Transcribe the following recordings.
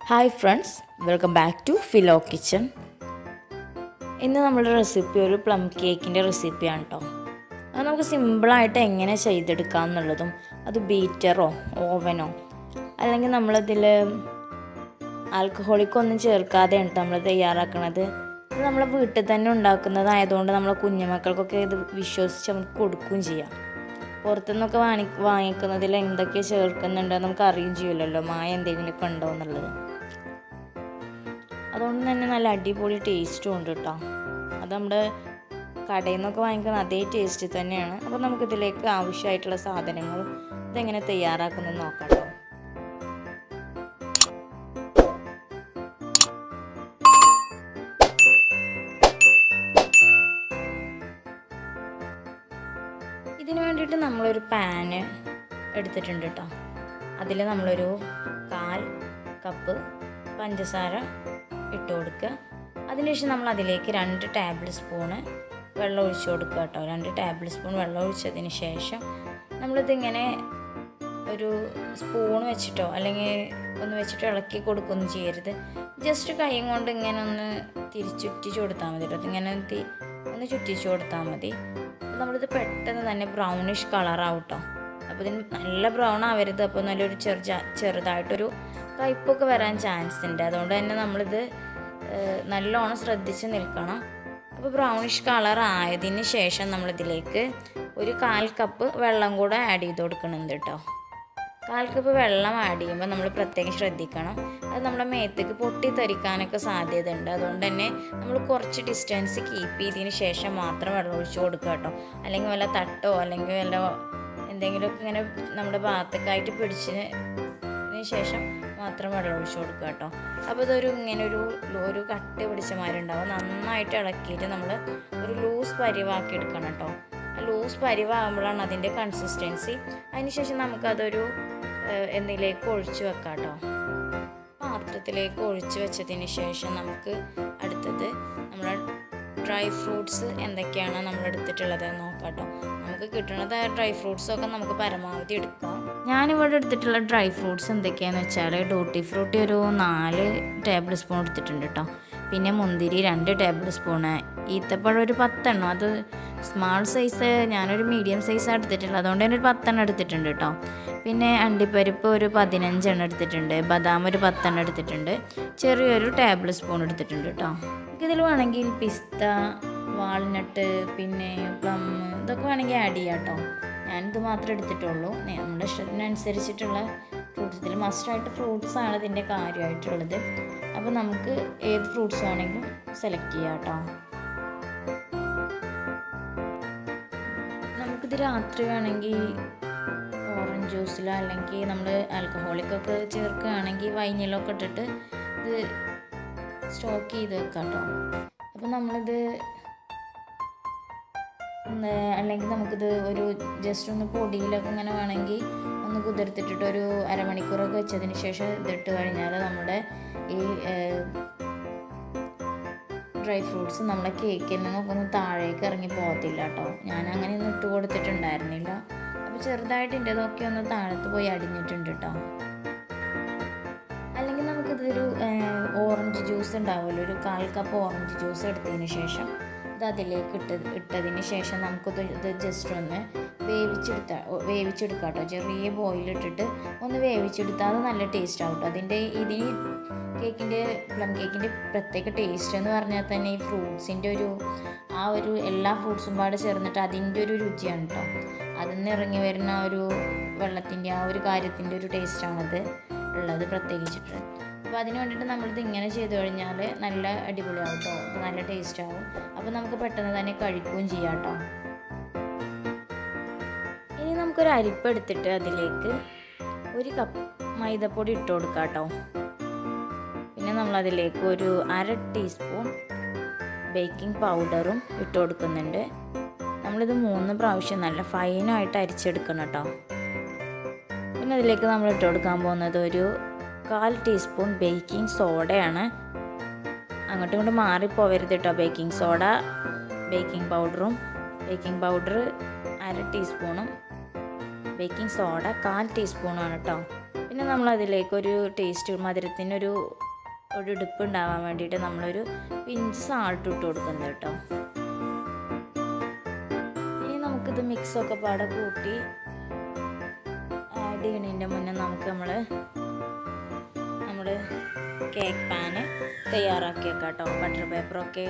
Hi friends, welcome back to Philo kitchen. ഇന്ന് നമ്മുടെ recipe ഒരു പ്ലം കേക്കിൻ്റെ റെസിപ്പിയാണ് കേട്ടോ. അത് നമുക്ക് സിമ്പിളായിട്ട് എങ്ങനെ ചെയ്തെടുക്കാം എന്നുള്ളതും, അത് ബീറ്ററോ ഓവനോ അല്ലെങ്കിൽ നമ്മളതിൽ ആൽക്കഹോളിക്കൊന്നും ചേർക്കാതെയാണ് നമ്മൾ തയ്യാറാക്കുന്നത്. ഇത് നമ്മൾ വീട്ടിൽ തന്നെ ഉണ്ടാക്കുന്നതായതുകൊണ്ട് നമ്മളെ കുഞ്ഞുമക്കൾക്കൊക്കെ ഇത് വിശ്വസിച്ച് നമുക്ക് കൊടുക്കുകയും ചെയ്യാം. പുറത്തുനിന്നൊക്കെ വാങ്ങിക്കുന്നതിൽ എന്തൊക്കെ ചേർക്കുന്നുണ്ടോ നമുക്ക് അറിയുകയും ചെയ്യില്ലല്ലോ, മായ എന്തെങ്കിലുമൊക്കെ ഉണ്ടോ എന്നുള്ളത്. അതുകൊണ്ട് തന്നെ നല്ല അടിപൊളി ടേസ്റ്റും ഉണ്ട് കേട്ടോ. അത് നമ്മുടെ കടയിൽ നിന്നൊക്കെ വാങ്ങിക്കുന്ന അതേ ടേസ്റ്റ് തന്നെയാണ്. അപ്പോൾ നമുക്കിതിലേക്ക് ആവശ്യമായിട്ടുള്ള സാധനങ്ങളും ഇതെങ്ങനെ തയ്യാറാക്കുന്നത് നോക്കാം കേട്ടോ. ഇതിന് വേണ്ടിയിട്ട് നമ്മളൊരു പാന് എടുത്തിട്ടുണ്ട് കേട്ടോ. അതിൽ നമ്മളൊരു 1/4 കപ്പ് പഞ്ചസാര ഇട്ട് കൊടുക്കുക. അതിനുശേഷം നമ്മൾ അതിലേക്ക് 2 ടേബിൾ സ്പൂണ് വെള്ളം ഒഴിച്ച് കൊടുക്കുക കേട്ടോ. 2 ടേബിൾ സ്പൂൺ വെള്ളം ഒഴിച്ചതിന് ശേഷം നമ്മളിതിങ്ങനെ ഒരു സ്പൂൺ വെച്ചിട്ടോ അല്ലെങ്കിൽ ഒന്ന് വെച്ചിട്ടോ ഇളക്കി കൊടുക്കുകയൊന്നും ചെയ്യരുത്. ജസ്റ്റ് കൈ കൊണ്ട് ഇങ്ങനെ ഒന്ന് ചുറ്റിച്ച് കൊടുത്താൽ മതി കേട്ടോ. ഇങ്ങനെ ഒന്ന് ചുറ്റിച്ച് കൊടുത്താൽ മതി. അപ്പോൾ നമ്മളിത് പെട്ടെന്ന് തന്നെ ബ്രൗണിഷ് കളറാവും കേട്ടോ. അപ്പോൾ ഇതിന് നല്ല ബ്രൗൺ ആവരുത്. അപ്പോൾ നല്ലൊരു ചെറുതായിട്ടൊരു കയ്പ്പൊക്കെ വരാൻ ചാൻസ് ഉണ്ട്. അതുകൊണ്ട് തന്നെ നമ്മളിത് നല്ലോണം ശ്രദ്ധിച്ച് നിൽക്കണം. അപ്പോൾ ബ്രൗണിഷ് കളർ ആയതിന് ശേഷം നമ്മളിതിലേക്ക് ഒരു 1/4 കപ്പ് വെള്ളം കൂടെ ആഡ് ചെയ്ത് കൊടുക്കണമെന്ന് കേട്ടോ. 1/4 കപ്പ് വെള്ളം ആഡ് ചെയ്യുമ്പോൾ നമ്മൾ പ്രത്യേകം ശ്രദ്ധിക്കണം. അത് നമ്മുടെ മേത്തേക്ക് പൊട്ടിത്തെറിക്കാനൊക്കെ സാധ്യത ഉണ്ട്. അതുകൊണ്ട് തന്നെ നമ്മൾ കുറച്ച് ഡിസ്റ്റൻസ് കീപ്പ് ചെയ്തതിന് ശേഷം മാത്രം വെള്ളം ഒഴിച്ച് കൊടുക്കുക കേട്ടോ. അല്ലെങ്കിൽ വല്ല തട്ടോ അല്ലെങ്കിൽ വല്ല എന്തെങ്കിലുമൊക്കെ ഇങ്ങനെ നമ്മുടെ ഭാഗത്തേക്കായിട്ട് പിടിച്ചതിന് ശേഷം മാത്രം വെള്ളം ഒഴിച്ച് കൊടുക്കുക കേട്ടോ. അപ്പോൾ ഇതൊരു ഇങ്ങനെ ഒരു കട്ട് പിടിച്ച മാതിരി ഉണ്ടാവും. നന്നായിട്ട് ഇളക്കിയിട്ട് നമ്മൾ ഒരു ലൂസ് പരിവാക്കി എടുക്കണം കേട്ടോ. ലൂസ് പരിവാകുമ്പോഴാണ് അതിൻ്റെ കൺസിസ്റ്റൻസി. അതിനുശേഷം നമുക്കതൊരു എന്തിലേക്ക് ഒഴിച്ച് വെക്കാം കേട്ടോ. പാത്രത്തിലേക്ക് ഒഴിച്ച് വെച്ചതിന് ശേഷം നമുക്ക് അടുത്തത് നമ്മുടെ ഡ്രൈ ഫ്രൂട്ട്സ് എന്തൊക്കെയാണ് നമ്മൾ എടുത്തിട്ടുള്ളത് നോക്കാം കേട്ടോ. നമുക്ക് കിട്ടുന്നത് ഡ്രൈ ഫ്രൂട്ട്സൊക്കെ നമുക്ക് പരമാവധി എടുക്കാം. ഞാനിവിടെ എടുത്തിട്ടുള്ള ഡ്രൈ ഫ്രൂട്ട്സ് എന്തൊക്കെയാണെന്ന് വെച്ചാൽ ഡൂട്ടി ഫ്രൂട്ടി ഒരു 4 ടേബിൾ സ്പൂൺ എടുത്തിട്ടുണ്ട് കേട്ടോ. പിന്നെ മുന്തിരി 2 ടേബിൾ സ്പൂണ്, ഈത്തപ്പഴം ഒരു 10 എണ്ണം. അത് സ്മാൾ സൈസ്, ഞാനൊരു മീഡിയം സൈസാണ് എടുത്തിട്ടുള്ളത്. അതുകൊണ്ട് തന്നെ ഒരു 10 എണ്ണം എടുത്തിട്ടുണ്ട് കേട്ടോ. പിന്നെ അണ്ടിപ്പരിപ്പ് ഒരു 15 എണ്ണം എടുത്തിട്ടുണ്ട്. ബദാം ഒരു 10 എണ്ണം എടുത്തിട്ടുണ്ട്. ചെറിയൊരു ടേബിൾ സ്പൂൺ എടുത്തിട്ടുണ്ട് കേട്ടോ. ഇതിൽ വേണമെങ്കിൽ പിസ്ത, വാൾനട്ട്, പിന്നെ പ്ലം ഇതൊക്കെ വേണമെങ്കിൽ ആഡ് ചെയ്യാം കേട്ടോ. ഞാനിത് മാത്രമേ എടുത്തിട്ടുള്ളൂ. നമ്മുടെ ഇഷ്ടത്തിനനുസരിച്ചിട്ടുള്ള ഫ്രൂട്ട്സ്, ഇതിൽ മസ്റ്റായിട്ട് ഫ്രൂട്ട്സാണ് ഇതിൻ്റെ കാര്യമായിട്ടുള്ളത്. അപ്പോൾ നമുക്ക് ഏത് ഫ്രൂട്ട്സ് വേണമെങ്കിലും സെലക്ട് ചെയ്യാം കേട്ടോ. നമുക്കിത് രാത്രി വേണമെങ്കിൽ ഓറഞ്ച് ജ്യൂസിലോ അല്ലെങ്കിൽ നമ്മൾ ആൽക്കഹോളിക്കൊക്കെ ചേർക്കുകയാണെങ്കിൽ വൈനിലൊക്കെ ഇട്ടിട്ട് ഇത് സ്റ്റോക്ക് ചെയ്ത് വെക്കാം കേട്ടോ. അപ്പോൾ നമ്മളിത് അല്ലെങ്കിൽ നമുക്കിത് ഒരു ജസ്റ്റ് ഒന്ന് പൊടിയിലൊക്കെ ഇങ്ങനെ വേണമെങ്കിൽ ഒന്ന് കുതിർത്തിട്ടിട്ട് ഒരു അരമണിക്കൂറൊക്കെ വെച്ചതിന് ശേഷം ഇതിട്ട് കഴിഞ്ഞാൽ നമ്മുടെ ഈ ഡ്രൈ ഫ്രൂട്ട്സ് നമ്മുടെ കേക്കിൽ നിന്നൊക്കെ ഒന്ന് താഴേക്ക് ഇറങ്ങി പോകത്തില്ല കേട്ടോ. ഞാൻ അങ്ങനെ ഒന്നും ഇട്ട് കൊടുത്തിട്ടുണ്ടായിരുന്നില്ല. അപ്പോൾ ചെറുതായിട്ട് ഇതൊക്കെ ഒന്ന് താഴത്ത് പോയി അടിഞ്ഞിട്ടുണ്ട് കേട്ടോ. അല്ലെങ്കിൽ നമുക്കിതൊരു ഓറഞ്ച് ജ്യൂസ് ഉണ്ടാവുമല്ലോ, ഒരു 1/4 കപ്പ് ഓറഞ്ച് ജ്യൂസ് എടുത്തതിന് ശേഷം ഇത് അതിലേക്ക് ഇട്ടതിന് ശേഷം ഇത് ജസ്റ്റ് ഒന്ന് വേവിച്ചെടുക്കാം കേട്ടോ. ചെറിയ ബോയിലിട്ടിട്ട് ഒന്ന് വേവിച്ചെടുത്താൽ അത് നല്ല ടേസ്റ്റ് ആവും കേട്ടോ. ഇതിന് പ്ലം കേക്കിൻ്റെ പ്രത്യേക ടേസ്റ്റ് എന്ന് പറഞ്ഞാൽ തന്നെ ഈ ഫ്രൂട്ട്സിൻ്റെ ഒരു എല്ലാ ഫ്രൂട്ട്സും പാടെ ചേർന്നിട്ട് അതിൻ്റെ ഒരു രുചിയാണ് കേട്ടോ. അതിൽ നിന്ന് ഇറങ്ങി വരുന്ന ഒരു വെള്ളത്തിൻ്റെ ഒരു കാര്യത്തിൻ്റെ ഒരു ടേസ്റ്റാണത് ഉള്ളത് പ്രത്യേകിച്ചിട്ട്. അപ്പോൾ അതിന് വേണ്ടിയിട്ട് നമ്മളിത് ഇങ്ങനെ ചെയ്ത് കഴിഞ്ഞാൽ നല്ല അടിപൊളിയാവും കേട്ടോ. അപ്പോൾ നല്ല ടേസ്റ്റ് ആവും. അപ്പോൾ നമുക്ക് പെട്ടെന്ന് തന്നെ കഴിക്കുകയും ചെയ്യാം കേട്ടോ. ഇനി നമുക്കൊരു അരിപ്പ് എടുത്തിട്ട് അതിലേക്ക് 1 കപ്പ് മൈദപ്പൊടി ഇട്ട് കൊടുക്കാം കേട്ടോ. പിന്നെ നമ്മളതിലേക്ക് ഒരു 1/2 ടീസ്പൂൺ ബേക്കിംഗ് പൗഡറും ഇട്ട് കൊടുക്കുന്നുണ്ട്. നമ്മളിത് 3 പ്രാവശ്യം നല്ല ഫൈനായിട്ട് അരിച്ചെടുക്കണം കേട്ടോ. പിന്നെ അതിലേക്ക് നമ്മൾ ഇട്ട് കൊടുക്കാൻ പോകുന്നത് ഒരു 1/4 ടീസ്പൂൺ ബേക്കിംഗ് സോഡയാണ്. അങ്ങോട്ടും ഇങ്ങോട്ടും മാറിപ്പോവരുത് കേട്ടോ. ബേക്കിംഗ് സോഡ, ബേക്കിംഗ് പൗഡർ 1/2 ടീസ്പൂണും ബേക്കിംഗ് സോഡ 1/4 ടീസ്പൂണാണ് കേട്ടോ. പിന്നെ നമ്മളതിലേക്കൊരു ടേസ്റ്റ് മധുരത്തിനൊരു ഇടുപ്പ് ഉണ്ടാവാൻ വേണ്ടിയിട്ട് നമ്മളൊരു പിഞ്ച് സാൾട്ട് ഇട്ട് കൊടുക്കുന്നത് കേട്ടോ. ഇനി നമുക്കിത് മിക്സൊക്കെ പാടെ കൂട്ടി ആഡ് ചെയ്യണതിൻ്റെ മുന്നേ നമുക്ക് നമ്മൾ കേക്ക് പാന് തയ്യാറാക്കി വെക്കാം കേട്ടോ. ബട്ടർ പേപ്പറൊക്കെ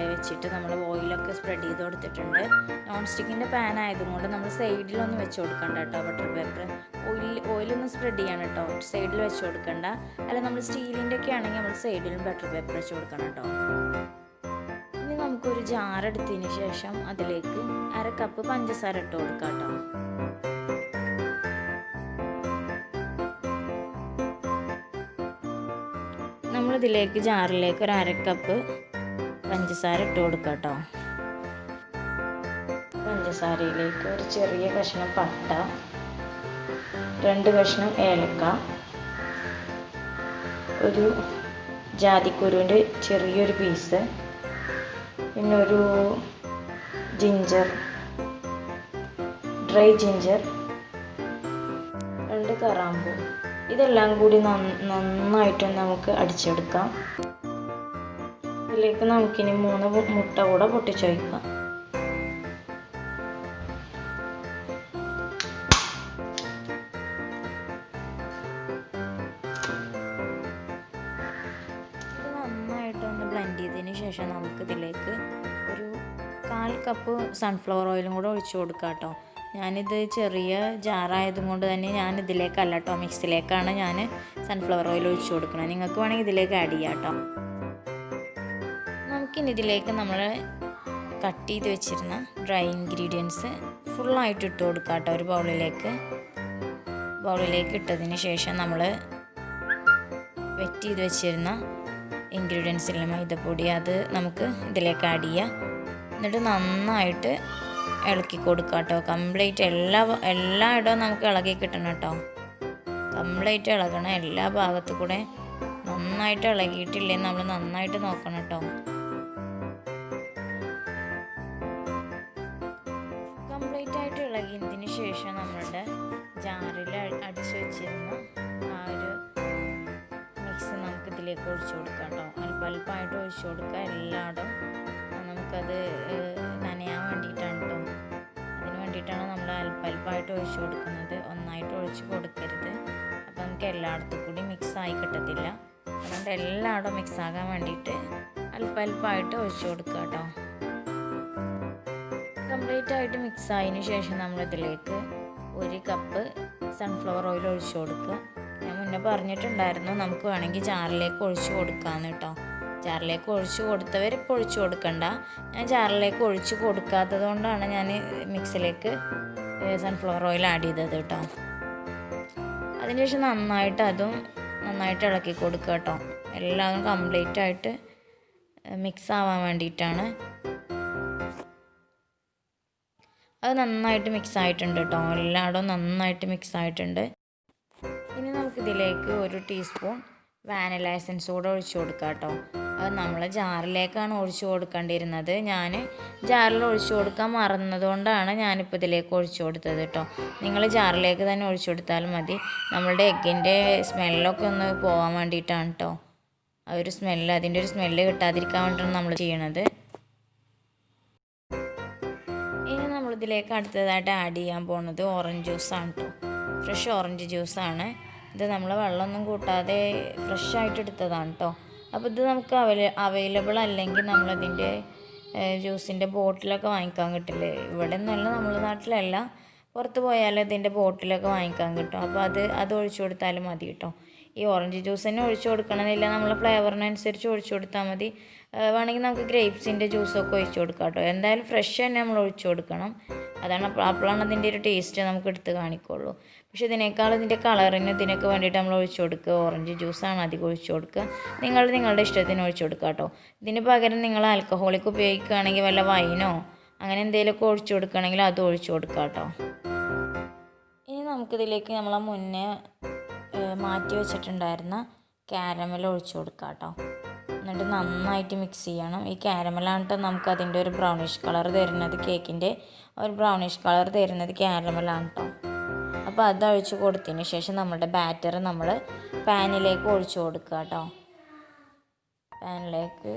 വെച്ചിട്ട് നമ്മൾ ഓയിലൊക്കെ സ്പ്രെഡ് ചെയ്ത് കൊടുത്തിട്ടുണ്ട്. നോൺ സ്റ്റിക്കിൻ്റെ പാൻ ആയതുകൊണ്ട് നമ്മൾ സൈഡിലൊന്നും വെച്ച് കൊടുക്കണ്ട കേട്ടോ. ബട്ടർ പേപ്പർ ഓയിലൊന്നും സ്പ്രെഡ് ചെയ്യണം കേട്ടോ. സൈഡിൽ വെച്ച് കൊടുക്കണ്ട. അല്ല നമ്മൾ സ്റ്റീലിൻ്റെ ഒക്കെ ആണെങ്കിൽ നമ്മൾ സൈഡിലും ബട്ടർ പേപ്പർ വെച്ച് കൊടുക്കണം കേട്ടോ. ഇനി നമുക്കൊരു ജാർ എടുത്തതിന് ശേഷം അതിലേക്ക് 1/2 കപ്പ് പഞ്ചസാര ഇട്ട് കൊടുക്കാം കേട്ടോ. നമ്മളിതിലേക്ക് ജാറിലേക്ക് ഒരു 1/2 കപ്പ് പഞ്ചസാര ഇട്ട് കൊടുക്കാം കേട്ടോ. പഞ്ചസാരയിലേക്ക് ഒരു ചെറിയ കഷ്ണം പട്ട, 2 കഷ്ണം ഏലക്ക, ഒരു ജാതിക്കുരുവിൻ്റെ ചെറിയൊരു പീസ്, പിന്നെ ഒരു ഡ്രൈ ജിഞ്ചർ, 2 കറാമ്പൂ. ഇതെല്ലാം കൂടി നന്നായിട്ട് നമുക്ക് അടിച്ചെടുക്കാം. ഇതിലേക്ക് നമുക്കിനി 3 മുട്ട കൂടെ പൊട്ടിച്ച് വയ്ക്കാം. ഇത് നന്നായിട്ടൊന്ന് ബ്ലെൻഡ് ചെയ്തതിന് ശേഷം നമുക്കിതിലേക്ക് ഒരു 1/4 കപ്പ് സൺഫ്ലവർ ഓയിലും കൂടെ ഒഴിച്ചു കൊടുക്കാം കേട്ടോ. ഞാനിത് ചെറിയ ജാറായതും കൊണ്ട് തന്നെ ഞാൻ ഇതിലേക്കല്ല കേട്ടോ, മിക്സിലേക്കാണ് ഞാൻ സൺഫ്ലവർ ഓയിൽ ഒഴിച്ചു കൊടുക്കുന്നത്. നിങ്ങൾക്ക് വേണമെങ്കിൽ ഇതിലേക്ക് ആഡ് ചെയ്യാം കേട്ടോ. നമുക്കിനി ഇതിലേക്ക് നമ്മൾ കട്ട് ചെയ്ത് വെച്ചിരുന്ന ഡ്രൈ ഇൻഗ്രീഡിയൻസ് ഫുള്ളായിട്ട് ഇട്ട് കൊടുക്കാം കേട്ടോ. ഒരു ബൗളിലേക്ക് ഇട്ടതിന് ശേഷം നമ്മൾ വെറ്റ് ചെയ്ത് വെച്ചിരുന്ന ഇൻഗ്രീഡിയൻസിലെ മൈദപ്പൊടി അത് നമുക്ക് ഇതിലേക്ക് ആഡ് ചെയ്യാം. എന്നിട്ട് നന്നായിട്ട് ഇളക്കി കൊടുക്കുക കേട്ടോ. കംപ്ലീറ്റ് എല്ലായിടവും നമുക്ക് ഇളകി കിട്ടണം കേട്ടോ. കംപ്ലീറ്റ് ഇളകണം, എല്ലാ ഭാഗത്തു കൂടെ നന്നായിട്ട് ഇളകിയിട്ടില്ലെങ്കിൽ നമ്മൾ നന്നായിട്ട് നോക്കണം കേട്ടോ. കംപ്ലീറ്റ് ആയിട്ട് ഇളകിയതിന് ശേഷം നമ്മളുടെ ജാറിൽ അടിച്ചു വെച്ചിരുന്ന ആ ഒരു മിക്സ് നമുക്ക് ഇതിലേക്ക് ഒഴിച്ചു കൊടുക്കാം കേട്ടോ. അല്പമായിട്ട് ഒഴിച്ചു കൊടുക്കുക. എല്ലായിടവും നമുക്കത് നനയാൻ വേണ്ടിയിട്ടാണ് കേട്ടോ. അതിന് വേണ്ടിയിട്ടാണ് നമ്മൾ അല്പമായിട്ട് ഒഴിച്ചു കൊടുക്കുന്നത്. ഒന്നായിട്ട് ഒഴിച്ച് കൊടുക്കരുത്. അപ്പോൾ നമുക്ക് എല്ലായിടത്തും കൂടി മിക്സായി കിട്ടത്തില്ല. അതുകൊണ്ട് എല്ലായിടവും മിക്സാകാൻ വേണ്ടിയിട്ട് അല്പമായിട്ട് ഒഴിച്ചു കൊടുക്കുക കേട്ടോ. കംപ്ലീറ്റ് ആയിട്ട് മിക്സായതിന് ശേഷം നമ്മളിതിലേക്ക് 1 കപ്പ് സൺഫ്ലവർ ഓയിൽ ഒഴിച്ചു കൊടുക്കുക. ഞാൻ മുന്നേ പറഞ്ഞിട്ടുണ്ടായിരുന്നു നമുക്ക് വേണമെങ്കിൽ ജാറിലേക്ക് ഒഴിച്ച് കൊടുക്കാമെന്ന് കേട്ടോ. ജാറിലേക്ക് ഒഴിച്ച് കൊടുത്തവർ ഇപ്പോൾ ഒഴിച്ച് കൊടുക്കണ്ട. ഞാൻ ജാറിലേക്ക് ഒഴിച്ച് കൊടുക്കാത്തത് കൊണ്ടാണ് ഞാൻ മിക്സിലേക്ക് സൺഫ്ലവർ ഓയിൽ ആഡ് ചെയ്തത് കേട്ടോ. അതിനുശേഷം നന്നായിട്ട് ഇളക്കി കൊടുക്കുക കേട്ടോ. എല്ലാതും കംപ്ലീറ്റ് ആയിട്ട് മിക്സ് ആവാൻ വേണ്ടിയിട്ടാണ്. അത് നന്നായിട്ട് മിക്സ് ആയിട്ടുണ്ട് കേട്ടോ. എല്ലായിടവും നന്നായിട്ട് മിക്സ് ആയിട്ടുണ്ട്. ഇനി നമുക്കിതിലേക്ക് 1 ടീസ്പൂൺ വാനില എസൻസ് കൂടെ ഒഴിച്ചു കൊടുക്കാം കേട്ടോ. അത് നമ്മൾ ജാറിലേക്കാണ് ഒഴിച്ചു കൊടുക്കേണ്ടിയിരുന്നത്. ഞാൻ ജാറിൽ ഒഴിച്ചു കൊടുക്കാൻ മറന്നതുകൊണ്ടാണ് ഞാനിപ്പോൾ ഇതിലേക്ക് ഒഴിച്ചു കൊടുത്തത് കേട്ടോ. നിങ്ങൾ ജാറിലേക്ക് തന്നെ ഒഴിച്ചു കൊടുത്താലും മതി. നമ്മളുടെ എഗ്ഗിൻ്റെ സ്മെല്ലൊക്കെ ഒന്ന് പോകാൻ വേണ്ടിയിട്ടാണ് കേട്ടോ. അതിൻ്റെ ഒരു സ്മെല്ല് കിട്ടാതിരിക്കാൻ വേണ്ടിയിട്ടാണ് നമ്മൾ ചെയ്യണത്. ഇനി നമ്മളിതിലേക്ക് അടുത്തതായിട്ട് ആഡ് ചെയ്യാൻ പോകുന്നത് ഓറഞ്ച് ജ്യൂസാണ് കേട്ടോ. ഫ്രഷ് ഓറഞ്ച് ജ്യൂസാണ്. ഇത് നമ്മൾ വെള്ളമൊന്നും കൂട്ടാതെ ഫ്രഷായിട്ട് എടുത്തതാണ് കേട്ടോ. അപ്പോൾ ഇത് നമുക്ക് അവൈലബിൾ അല്ലെങ്കിൽ നമ്മളതിൻ്റെ ജ്യൂസിൻ്റെ ബോട്ടിലൊക്കെ വാങ്ങിക്കാൻ കിട്ടില്ലേ. ഇവിടെ നിന്നല്ല, നമ്മുടെ നാട്ടിലല്ല, പുറത്ത് പോയാൽ ഇതിൻ്റെ ബോട്ടിലൊക്കെ വാങ്ങിക്കാൻ കിട്ടും. അപ്പോൾ അത് ഒഴിച്ചു കൊടുത്താലും മതി കേട്ടോ. ഈ ഓറഞ്ച് ജ്യൂസ് തന്നെ ഒഴിച്ചു കൊടുക്കണമെന്നില്ല, നമ്മൾ ഫ്ലേവറിനനുസരിച്ച് ഒഴിച്ചു കൊടുത്താൽ മതി. വേണമെങ്കിൽ നമുക്ക് ഗ്രേപ്സിൻ്റെ ജ്യൂസൊക്കെ ഒഴിച്ചു കൊടുക്കാം കേട്ടോ. എന്തായാലും ഫ്രഷ് തന്നെ നമ്മൾ ഒഴിച്ചു കൊടുക്കണം. അപ്പോഴാണ് അതിൻ്റെ ഒരു ടേസ്റ്റ് നമുക്ക് എടുത്ത് കാണിക്കുള്ളൂ. പക്ഷേ ഇതിൻ്റെ കളറിന് ഇതിനൊക്കെ വേണ്ടിയിട്ട് നമ്മൾ ഒഴിച്ചു കൊടുക്കുക. ഓറഞ്ച് ജ്യൂസാണ് അധികം ഒഴിച്ചു കൊടുക്കുക. നിങ്ങളുടെ ഇഷ്ടത്തിന് ഒഴിച്ചു കൊടുക്കുക കേട്ടോ. ഇതിന് പകരം നിങ്ങൾ ആൽക്കഹോളിക് ഉപയോഗിക്കുകയാണെങ്കിൽ വല്ല വൈനോ അങ്ങനെ എന്തെങ്കിലുമൊക്കെ ഒഴിച്ചു കൊടുക്കുകയാണെങ്കിൽ അത് ഒഴിച്ചു കൊടുക്കുക കേട്ടോ. ഇനി നമുക്കിതിലേക്ക് നമ്മൾ മുന്നേ മാറ്റി വെച്ചിട്ടുണ്ടായിരുന്ന കാരമൽ ഒഴിച്ചു കൊടുക്കുക കേട്ടോ. എന്നിട്ട് നന്നായിട്ട് മിക്സ് ചെയ്യണം. ഈ കാരമലാണ് കേട്ടോ നമുക്കതിൻ്റെ ഒരു ബ്രൗണിഷ് കളർ തരുന്നത്. കേക്കിൻ്റെ ഒരു ബ്രൗണിഷ് കളർ തരുന്നത് കാരമലാണ് കേട്ടോ. അപ്പോൾ അത് ഒഴിച്ച് കൊടുത്തതിന് ശേഷം നമ്മുടെ ബാറ്റർ നമ്മൾ പാനിലേക്ക് ഒഴിച്ചു കൊടുക്കുക കേട്ടോ. പാനിലേക്ക്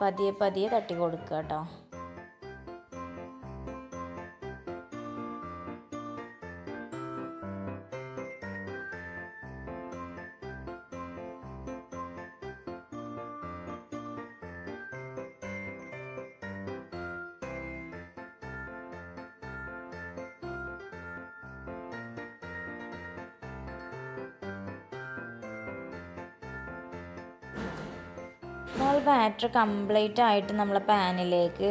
പതിയെ പതിയെ തട്ടി കൊടുക്കുക കേട്ടോ. നമ്മൾ ബാറ്റർ കംപ്ലീറ്റ് ആയിട്ട് നമ്മൾ പാനിലേക്ക്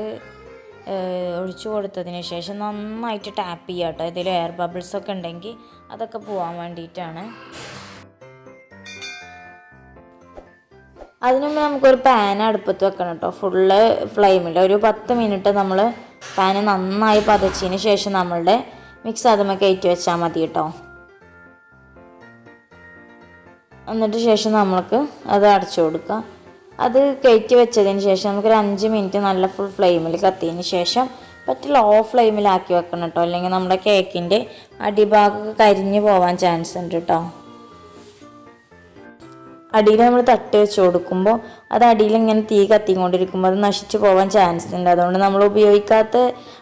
ഒഴിച്ചു കൊടുത്തതിന് ശേഷം നന്നായിട്ട് ടാപ്പ് ചെയ്യുക കേട്ടോ. ഇതിൽ എയർ ബബിൾസൊക്കെ ഉണ്ടെങ്കിൽ അതൊക്കെ പോകാൻ വേണ്ടിയിട്ടാണ്. അതിന് മുമ്പ് നമുക്കൊരു പാൻ അടുപ്പത്ത് വെക്കണം കേട്ടോ. ഫുള്ള് ഫ്ലെയിമിൽ ഒരു 10 മിനിറ്റ് നമ്മൾ പാന് നന്നായി പതച്ചതിന് ശേഷം നമ്മളുടെ മിക്സ് അതുമ്മ കയറ്റി വെച്ചാൽ മതി കേട്ടോ. എന്നിട്ട് ശേഷം നമുക്ക് അത് അടച്ചു കൊടുക്കാം. അത് കയറ്റി വെച്ചതിന് ശേഷം നമുക്കൊരു 5 മിനിറ്റ് നല്ല ഫുൾ ഫ്ലെയിമിൽ കത്തിയതിന് ശേഷം ലോ ഫ്ലെയിമിലാക്കി വെക്കണം കേട്ടോ. അല്ലെങ്കിൽ നമ്മുടെ കേക്കിൻ്റെ അടിഭാഗമൊക്കെ കരിഞ്ഞ് പോകാൻ ചാൻസ് ഉണ്ട് കേട്ടോ. അടിയിൽ നമ്മൾ തട്ട് വെച്ച് കൊടുക്കുമ്പോൾ അത് അടിയിൽ ഇങ്ങനെ തീ കത്തിക്കൊണ്ടിരിക്കുമ്പോൾ അത് നശിച്ചു പോകാൻ ചാൻസ് ഉണ്ട്. അതുകൊണ്ട് നമ്മൾ ഉപയോഗിക്കാത്ത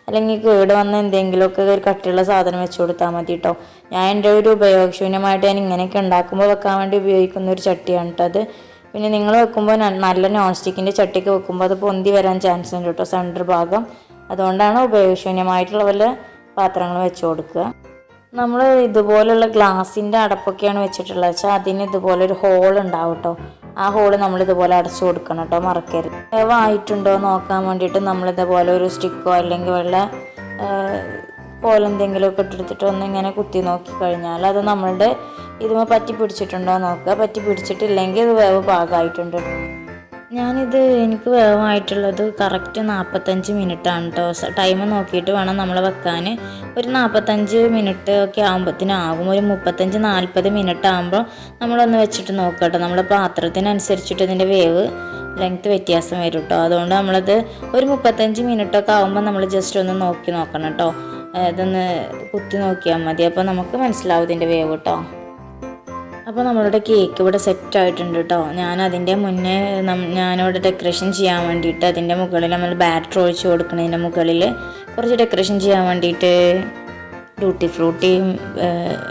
അല്ലെങ്കിൽ കേട് വന്ന എന്തെങ്കിലുമൊക്കെ ഒരു കട്ടിയുള്ള സാധനം വെച്ച് കൊടുത്താൽ മതി കേട്ടോ. ഞാൻ എൻ്റെ ഒരു ഉപയോഗശൂന്യമായിട്ട് ഞാൻ ഇങ്ങനെയൊക്കെ ഉണ്ടാക്കുമ്പോൾ വെക്കാൻ വേണ്ടി ഉപയോഗിക്കുന്ന ഒരു ചട്ടിയാണ് കേട്ടോ അത്. പിന്നെ നിങ്ങൾ വെക്കുമ്പോൾ നല്ല നോൺ സ്റ്റിക്കിൻ്റെ ചട്ടിക്ക് വെക്കുമ്പോൾ അത് പൊന്തി വരാൻ ചാൻസ് ഉണ്ട് കേട്ടോ സെൻറ്റർ ഭാഗം. അതുകൊണ്ടാണ് ഉപയോഗശൂന്യമായിട്ടുള്ള വല്ല പാത്രങ്ങൾ വെച്ച് കൊടുക്കുക. നമ്മൾ ഇതുപോലുള്ള ഗ്ലാസിൻ്റെ അടപ്പൊക്കെയാണ് വെച്ചിട്ടുള്ളത് വെച്ചാൽ അതിന് ഇതുപോലെ ഒരു ഹോൾ ഉണ്ടാവും കേട്ടോ. ആ ഹോള് നമ്മൾ ഇതുപോലെ അടച്ചു കൊടുക്കണം കേട്ടോ, മറക്കരുത്. വേവായിട്ടുണ്ടോ നോക്കാൻ വേണ്ടിയിട്ട് നമ്മളിതുപോലെ ഒരു സ്റ്റിക്കോ അല്ലെങ്കിൽ വല്ല പോലെ എന്തെങ്കിലുമൊക്കെ ഇട്ടെടുത്തിട്ട് ഒന്ന് ഇങ്ങനെ കുത്തി നോക്കി കഴിഞ്ഞാൽ അത് നമ്മളുടെ ഇതുമേ പറ്റി പിടിച്ചിട്ടുണ്ടോ നോക്കുക. പറ്റി പിടിച്ചിട്ടില്ലെങ്കിൽ ഇത് വേവ് പാകമായിട്ടുണ്ട്. എനിക്ക് വേവായിട്ടുള്ളത് കറക്റ്റ് 45 മിനിറ്റാണ് കേട്ടോ. ടൈം നോക്കിയിട്ട് വേണം നമ്മൾ വെക്കാൻ. ഒരു 45 മിനിറ്റ് ഒക്കെ ആകുമ്പോഴത്തേനാകും. ഒരു 35-40 മിനിറ്റ് ആകുമ്പോൾ നമ്മളൊന്ന് വെച്ചിട്ട് നോക്കുക കേട്ടോ. നമ്മുടെ പാത്രത്തിനനുസരിച്ചിട്ട് ഇതിൻ്റെ വേവ് ലെങ്ത്ത് വ്യത്യാസം വരും കേട്ടോ. അതുകൊണ്ട് നമ്മളത് ഒരു 35 മിനിറ്റൊക്കെ ആകുമ്പോൾ നമ്മൾ ജസ്റ്റ് ഒന്ന് നോക്കണം കേട്ടോ. ഇതൊന്ന് കുത്തി നോക്കിയാൽ മതി. അപ്പോൾ നമുക്ക് മനസ്സിലാവും ഇതിൻ്റെ വേവ് കേട്ടോ. അപ്പോൾ നമ്മളുടെ കേക്ക് ഇവിടെ സെറ്റായിട്ടുണ്ട് കേട്ടോ. അതിൻ്റെ മുന്നേ ഞാനിവിടെ ഡെക്കറേഷൻ ചെയ്യാൻ വേണ്ടിയിട്ട് അതിൻ്റെ മുകളിൽ നമ്മൾ ബാറ്റർ ഒഴിച്ച് കൊടുക്കുന്നതിൻ്റെ മുകളിൽ കുറച്ച് ഡെക്കറേഷൻ ചെയ്യാൻ വേണ്ടിയിട്ട് ഡ്യൂട്ടി ഫ്രൂട്ടിയും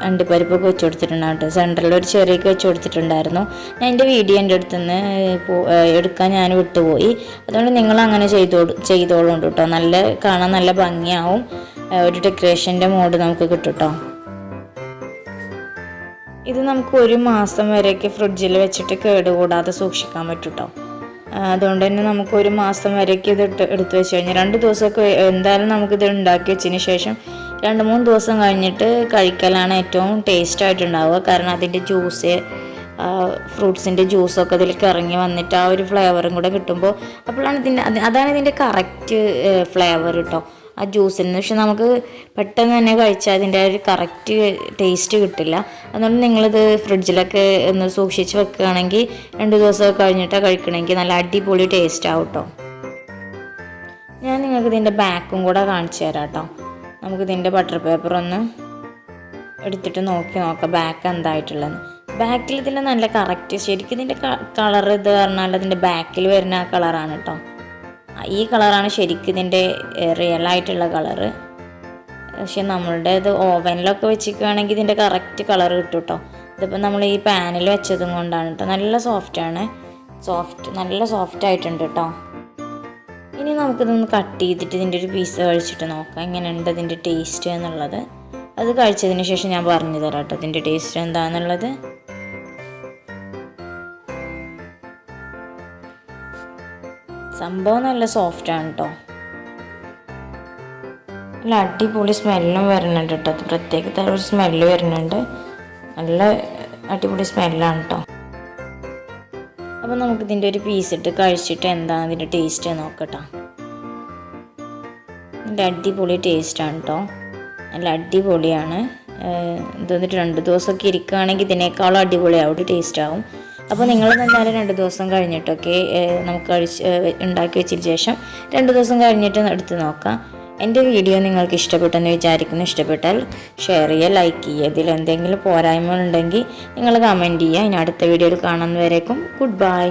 അണ്ടിപ്പരിപ്പൊക്കെ വെച്ച് കൊടുത്തിട്ടുണ്ടാവും കേട്ടോ. സെൻറ്ററിൽ ഒരു ചെറിയൊക്കെ വെച്ച് കൊടുത്തിട്ടുണ്ടായിരുന്നു. ഞാൻ എൻ്റെ വീഡിയോ എൻ്റെ അടുത്തുനിന്ന് എടുക്കാൻ ഞാൻ വിട്ടുപോയി. അതുകൊണ്ട് നിങ്ങൾ അങ്ങനെ ചെയ്തോളും കേട്ടോ. കാണാൻ നല്ല ഭംഗിയാവും. ഒരു ഡെക്കറേഷൻ്റെ മോഡ് നമുക്ക് കിട്ടും കേട്ടോ. ഇത് നമുക്ക് 1 മാസം വരെയൊക്കെ ഫ്രിഡ്ജിൽ വെച്ചിട്ട് കേടുകൂടാതെ സൂക്ഷിക്കാൻ പറ്റും കേട്ടോ. അതുകൊണ്ട് തന്നെ നമുക്ക് 1 മാസം വരെയൊക്കെ ഇത് എടുത്ത് വെച്ച് കഴിഞ്ഞാൽ 2 ദിവസമൊക്കെ എന്തായാലും നമുക്കിത് ഉണ്ടാക്കി വെച്ചതിന് ശേഷം 2-3 ദിവസം കഴിഞ്ഞിട്ട് കഴിക്കലാണ് ഏറ്റവും ടേസ്റ്റ് ആയിട്ടുണ്ടാവുക. കാരണം അതിൻ്റെ ജ്യൂസ്, ഫ്രൂട്ട്സിൻ്റെ ജ്യൂസൊക്കെ അതിലേക്ക് ഇറങ്ങി വന്നിട്ട് ആ ഒരു ഫ്ലേവറും കൂടെ കിട്ടുമ്പോൾ അതാണ് ഇതിൻ്റെ കറക്റ്റ് ഫ്ലേവർ കേട്ടോ, ആ ജ്യൂസിന്. പക്ഷെ നമുക്ക് പെട്ടെന്ന് തന്നെ കഴിച്ചാൽ അതിൻ്റെ ഒരു കറക്റ്റ് ടേസ്റ്റ് കിട്ടില്ല. അതുകൊണ്ട് നിങ്ങളിത് ഫ്രിഡ്ജിലൊക്കെ ഒന്ന് സൂക്ഷിച്ച് വെക്കുകയാണെങ്കിൽ 2 ദിവസമൊക്കെ കഴിഞ്ഞിട്ട് കഴിക്കണമെങ്കിൽ നല്ല അടിപൊളി ടേസ്റ്റ് ആവും കേട്ടോ. ഞാൻ നിങ്ങൾക്ക് ഇതിൻ്റെ ബാക്കും കൂടെ കാണിച്ചു തരാം കേട്ടോ. നമുക്കിതിൻ്റെ ബട്ടർ പേപ്പർ ഒന്ന് എടുത്തിട്ട് നോക്കാം ബാക്ക് എന്തായിട്ടുള്ളത്. ബാക്കിൽ ഇതിൽ നല്ല കറക്റ്റ് ശരിക്കും ഇതിൻ്റെ കളർ ഇത് പറഞ്ഞാൽ അതിൻ്റെ ബാക്കിൽ വരുന്ന ആ കളറാണ് കേട്ടോ. ഈ കളറാണ് ശരിക്കും ഇതിൻ്റെ റിയലായിട്ടുള്ള കളറ്. പക്ഷെ നമ്മളുടെ ഇത് ഓവനിലൊക്കെ വെച്ചിരിക്കുകയാണെങ്കിൽ ഇതിൻ്റെ കറക്റ്റ് കളർ കിട്ടും കേട്ടോ. ഇതിപ്പോൾ നമ്മൾ ഈ പാനിൽ വെച്ചതും കൊണ്ടാണ് കേട്ടോ. നല്ല സോഫ്റ്റ് ആയിട്ടുണ്ട് കേട്ടോ. ഇനി നമുക്കിതൊന്ന് കട്ട് ചെയ്തിട്ട് ഇതിൻ്റെ ഒരു പീസ് കഴിച്ചിട്ട് നോക്കാം എങ്ങനെയുണ്ട് ഇതിൻ്റെ ടേസ്റ്റ് എന്നുള്ളത്. അത് കഴിച്ചതിന് ശേഷം ഞാൻ പറഞ്ഞു തരാം കേട്ടോ ഇതിൻ്റെ ടേസ്റ്റ് എന്താണെന്നുള്ളത്. സംഭവം നല്ല സോഫ്റ്റാണ് കേട്ടോ. നല്ല അടിപൊളി സ്മെല്ലും വരുന്നുണ്ട് കേട്ടോ. അത് പ്രത്യേക തരം ഒരു സ്മെല്ല് വരുന്നുണ്ട്. നല്ല അടിപൊളി സ്മെല്ലാണ് കേട്ടോ. അപ്പോൾ നമുക്കിതിൻ്റെ ഒരു പീസ് ഇട്ട് കഴിച്ചിട്ട് എന്താണ് ഇതിൻ്റെ ടേസ്റ്റ് നോക്കട്ടോ. നല്ല അടിപൊളി ടേസ്റ്റാണ് കേട്ടോ. നല്ല അടിപൊളിയാണ്. ഇത് വന്നിട്ട് 2 ദിവസമൊക്കെ ഇരിക്കുകയാണെങ്കിൽ ഇതിനേക്കാളും അടിപൊളിയാവും, ടേസ്റ്റ് ആവും. അപ്പോൾ നിങ്ങൾ എന്തായാലും 2 ദിവസം കഴിഞ്ഞിട്ടൊക്കെ നമുക്ക് ഉണ്ടാക്കി വെച്ചതിന് ശേഷം 2 ദിവസം കഴിഞ്ഞിട്ട് എടുത്ത് നോക്കാം. എൻ്റെ വീഡിയോ നിങ്ങൾക്ക് ഇഷ്ടപ്പെട്ടെന്ന് വിചാരിക്കുന്നു. ഇഷ്ടപ്പെട്ടാൽ ഷെയർ ചെയ്യുക, ലൈക്ക് ചെയ്യുക. ഇതിൽ എന്തെങ്കിലും പോരായ്മ ഉണ്ടെങ്കിൽ നിങ്ങൾ കമൻറ്റ് ചെയ്യുക. ഇനി അടുത്ത വീഡിയോയിൽ കാണുന്നവരേക്കും ഗുഡ് ബൈ.